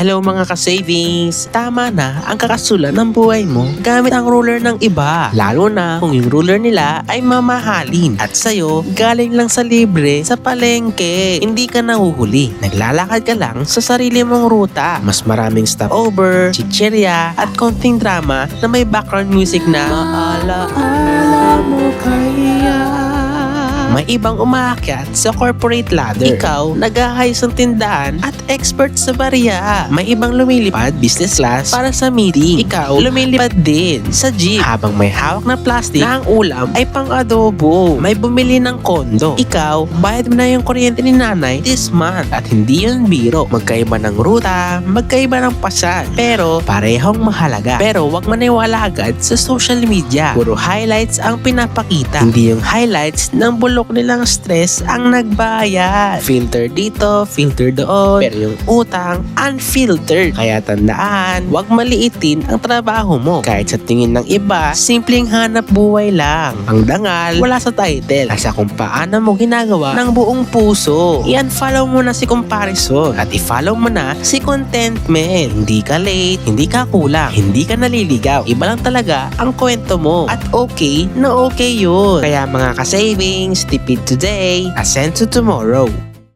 Hello mga ka-savings! Tama na ang kakasulan ng buhay mo gamit ang ruler ng iba. Lalo na kung yung ruler nila ay mamahalin at sa'yo galing lang sa libre sa palengke. Hindi ka nahuhuli. Naglalakad ka lang sa sarili mong ruta. Mas maraming stopover, chichirya at konting drama na may background music na maalaala mo kaya. May ibang umaakyat sa corporate ladder. Ikaw, nag-ahayos ng tindahan at expert sa barya. May ibang lumilipad business class para sa meeting. Ikaw, lumilipad din sa jeep habang may hawak na plastic na ang ulam ay pang-adobo. May bumili ng kondo. Ikaw, bayad mo na yung kuryente ni nanay this month at hindi yun biro. Magkaiba ng ruta, magkaiba ng pasan, pero parehong mahalaga. Pero wag maniwala agad sa social media. Puro highlights ang pinapakita. Hindi yung highlights ng bulok nilang stress ang nagbayad. Filter dito, filter doon, pero yung utang unfiltered. Kaya tandaan, wag maliitin ang trabaho mo. Kahit sa tingin ng iba, simpleng hanap buhay lang. Ang dangal, wala sa title. Nasa kung paano mo ginagawa ng buong puso. I-unfollow mo na si comparison at i-follow mo na si contentment. Hindi ka late, hindi ka kulang, hindi ka naliligaw. Iba lang talaga ang kwento mo at okay na okay yun. Kaya mga ka-savings, tipid today, ascend to tomorrow.